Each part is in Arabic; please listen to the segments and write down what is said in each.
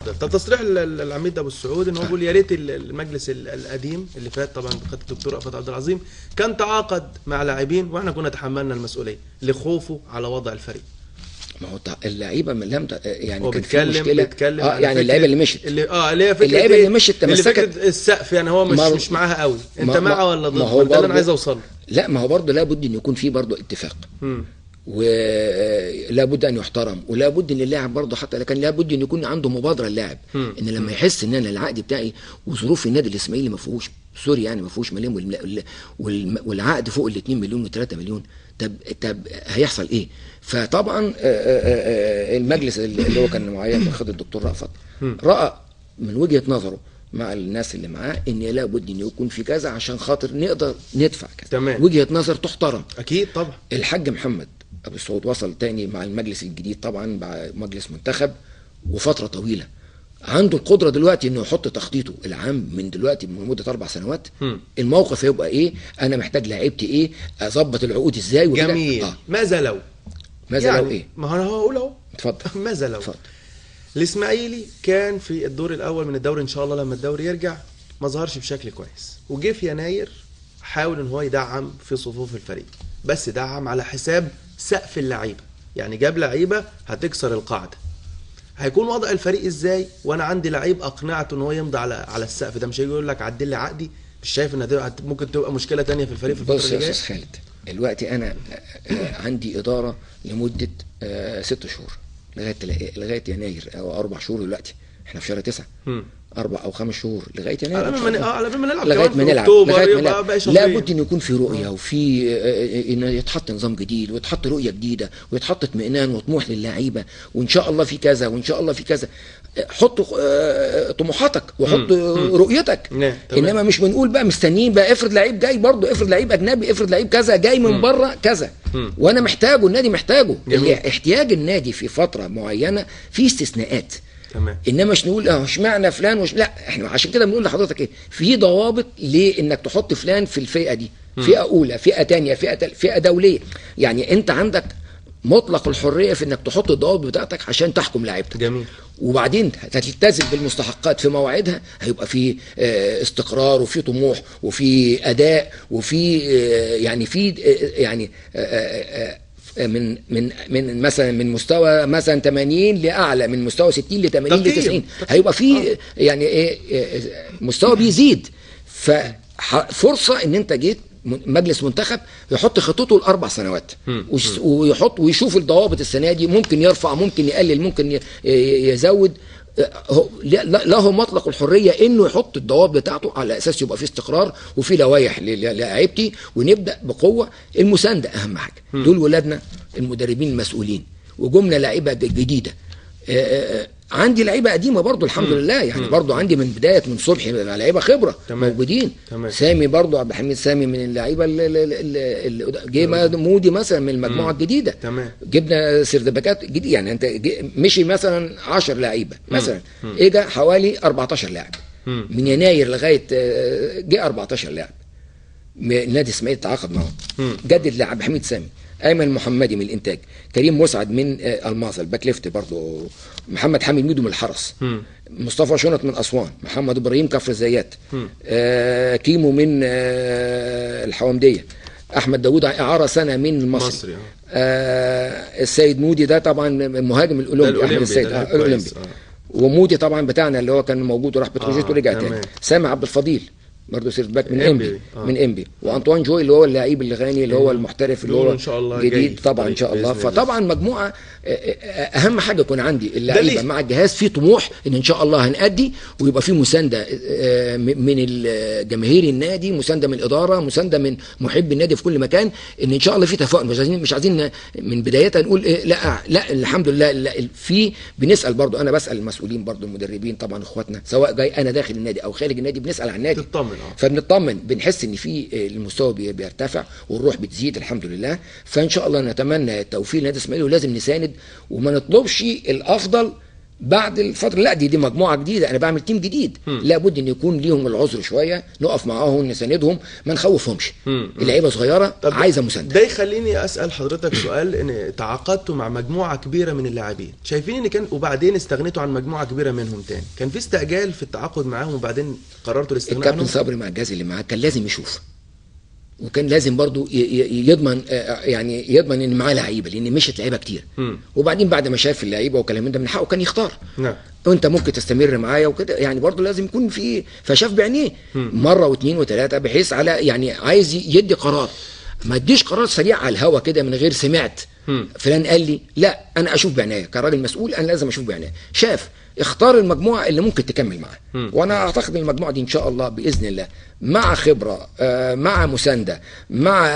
اتفضل. طب تصريح العميد ابو السعود ان هو بيقول يا ريت المجلس القديم اللي فات طبعا بقياده الدكتور رأفت عبد العظيم كان تعاقد مع لاعبين واحنا كنا تحملنا المسؤوليه لخوفه على وضع الفريق. ما هو اللعيبه من لم يعني هو كان في مشكله بيتكلم يعني اللعيبه اللي مشت اللي هي فكره اللعيبه اللي مشت تمسكت السقف، يعني هو مش معاها قوي. انت معاه ولا ضد؟ ده اللي انا عايز اوصله. لا ما هو برضه لابد ان يكون في برضه اتفاق، ولا بد ان يحترم، ولا بد ان اللاعب برضه حتى كان لا بد ان يكون عنده مبادره اللاعب ان لما يحس ان انا العقد بتاعي وظروف النادي الاسماعيلي ما فيهوش سوري يعني ما فيهوش مليون والعقد فوق ال 2 مليون و3 مليون، طب هيحصل ايه؟ فطبعا المجلس اللي هو كان معين من خد الدكتور رأفت راى من وجهه نظره مع الناس اللي معاه ان لابد ان يكون في كذا عشان خاطر نقدر ندفع كذا. تمام. وجهه نظر تحترم اكيد طبعا. الحاج محمد ابو السعود وصل تاني مع المجلس الجديد طبعا مع مجلس منتخب وفتره طويله، عنده القدره دلوقتي انه يحط تخطيطه العام من دلوقتي من مده 4 سنوات. الموقف هيبقى ايه؟ انا محتاج لعيبتي ايه؟ اظبط العقود ازاي وكده. جميل. ماذا لو يعني لو ايه؟ ما انا هقول اهو. اتفضل. ماذا لو اتفضل. الاسماعيلي كان في الدور الاول من الدوري ان شاء الله لما الدوري يرجع ما ظهرش بشكل كويس، وجه في يناير حاول ان هو يدعم في صفوف الفريق، بس دعم على حساب سقف اللعيبه، يعني جاب لعيبه هتكسر القاعده. هيكون وضع الفريق ازاي وانا عندي لعيب اقنعته ان هو يمضي على السقف ده؟ مش هيجي يقول لك عدل لي عقدي. مش شايف ان ممكن تبقى مشكله ثانيه في الفريق في الفتره اللي جايه؟ بص يا استاذ خالد، دلوقتي انا عندي اداره لمده 6 شهور لغايه يناير او 4 شهور. دلوقتي احنا في شهر 9، 4 أو 5 شهور لغايه يناير على ما نلعب لغايه ما نلعب لابد ان يكون في رؤيه وفي ان يتحط نظام جديد ويتحط رؤيه جديده ويتحط اطمئنان وطموح للاعيبه، وان شاء الله في كذا وان شاء الله في كذا. حط طموحاتك وحط رؤيتك. انما مش بنقول بقى مستنيين بقى افرض لعيب جاي برضه، افرض لعيب اجنبي، افرض لعيب كذا جاي من بره كذا وانا محتاجه، النادي محتاجه. احتياج النادي في فتره معينه في استثناءات. تمام. انما مش نقول اشمعنى فلان لا، احنا عشان كده بنقول لحضرتك ايه، في ضوابط لانك تحط فلان في الفئه دي، فئه اولى، فئه ثانيه، فئه دوليه. يعني انت عندك مطلق الحريه في انك تحط الضوابط بتاعتك عشان تحكم لعيبتك. جميل. وبعدين هتلتزم بالمستحقات في مواعيدها، هيبقى في استقرار وفي طموح وفي اداء وفي يعني في يعني من مثلا من مستوى مثلا 80 لاعلى، من مستوى 60 ل 80 ل 90 هيبقى في يعني ايه مستوى بيزيد. ففرصه ان انت جيت مجلس منتخب يحط خطته ل4 سنوات ويحط ويشوف الضوابط السنه دي، ممكن يرفع، ممكن يقلل، ممكن يزود. له مطلق الحريه انه يحط الضوابط بتاعته على اساس يبقى في استقرار وفي لوائح للاعيبتي، ونبدا بقوه. المسانده اهم حاجه. دول ولادنا المدربين المسؤولين، وجمله لعيبه جديده. عندي لعيبه قديمه برضو الحمد لله، يعني برضو عندي من بدايه من صبحي لعيبه خبره موجودين. سامي برضو عبد الحميد سامي من اللعيبه اللي جه مودي مثلا من المجموعه الجديده. جبنا سردباكات جديد، يعني انت مشي مثلا 10 لعيبه مثلا، اجى حوالي 14 لاعب من يناير لغايه جه 14 لاعب. نادي اسماعيلي تعاقد معهم، جدد لعبد الحميد سامي، ايمن المحمدي من الانتاج، كريم مسعد من الماظل باك ليفت برضه، محمد حامد ميدو من الحرس، مصطفى شنط من اسوان، محمد ابراهيم كفر الزيات، كيمو من الحومديه، احمد داوود اعاره سنه من المصري، السيد مودي ده طبعا مهاجم الاولمبي، احمد السيد الاولمبي، ومودي طبعا بتاعنا اللي هو كان موجود وراح بتروجيت ورجع تاني، سامي عبد الفضيل برضه سيرت باك من انبي من انبي، وانطوان جوي اللي هو اللاعب الغاني اللي هو المحترف اللي هو إن شاء الله جديد طبعا ان شاء الله. فطبعا مجموعه اهم حاجه يكون عندي اللعيبه مع الجهاز في طموح ان شاء الله هنأدي، ويبقى في مسانده من جماهير النادي، مسانده من الاداره، مسانده من محب النادي في كل مكان، ان شاء الله في تفاؤل. مش عايزين من بدايتها نقول لا الحمد لله. لا في بنسال برضه، انا بسال المسؤولين برضه المدربين طبعا اخواتنا، سواء جاي انا داخل النادي او خارج النادي، بنسال عن النادي فبنطمن، بنحس ان في المستوى بيرتفع والروح بتزيد الحمد لله. فان شاء الله نتمنى التوفيق لنادي الاسماعيلي، ولازم نساند وما نطلبش الافضل بعد الفتره لا دي مجموعه جديده، انا بعمل تيم جديد، لابد ان يكون ليهم العذر شويه، نقف معاهم نساندهم ما نخوفهمش. اللعيبه صغيره عايزه مسانده. ده يخليني اسال حضرتك سؤال، ان تعاقدتوا مع مجموعه كبيره من اللاعبين، شايفين ان كان وبعدين استغنيتوا عن مجموعه كبيره منهم تاني، كان في استعجال في التعاقد معاهم وبعدين قررتوا الاستغناء عنهم؟ الكابتن صبري مع الجهاز اللي معاه كان لازم يشوف، وكان لازم برضو يضمن يعني يضمن ان معاه لعيبه، لان مشت لعيبه كتير. وبعدين بعد ما شاف اللعيبه وكلام من ده من حقه كان يختار. نعم. وانت ممكن تستمر معايا وكده، يعني برضو لازم يكون في، فشاف بعينيه مره واثنين وثلاثه، بحيث على يعني عايز يدي قرار، ما يديش قرار سريع على الهوا كده من غير سمعت فلان قال لي، لا انا اشوف بعناية كراجل مسؤول، انا لازم اشوف بعناية. شاف اختار المجموعه اللي ممكن تكمل معاه، وانا اعتقد المجموعه دي ان شاء الله باذن الله مع خبره، مع مسانده، مع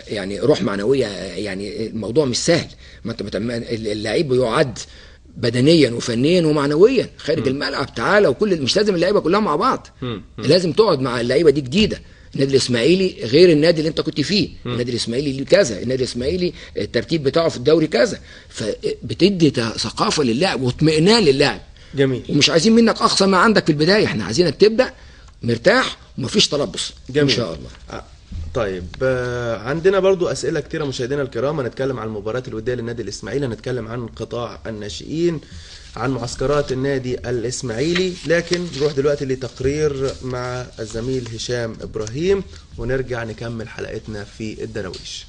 يعني روح معنويه. يعني الموضوع مش سهل، ما انت اللعيب يعد بدنيا وفنيا ومعنويا خارج الملعب، تعالى وكل مش لازم اللعيبه كلها مع بعض، لازم تقعد مع اللعيبه دي جديده. النادي الاسماعيلي غير النادي اللي انت كنت فيه، النادي الاسماعيلي ليه كذا، النادي الاسماعيلي الترتيب بتاعه في الدوري كذا، فبتدي ثقافه للاعب واطمئنان للاعب. جميل. ومش عايزين منك اقصى ما عندك في البدايه، احنا عايزينك تبدا مرتاح ومفيش تلبس. جميل. ان شاء الله. طيب عندنا برضو أسئلة كتيرة مشاهدينا الكرام، هنتكلم عن المباراة الودية للنادي الإسماعيلي، هنتكلم عن قطاع الناشئين، عن معسكرات النادي الإسماعيلي، لكن نروح دلوقتي لتقرير مع الزميل هشام إبراهيم ونرجع نكمل حلقتنا في الدراويش.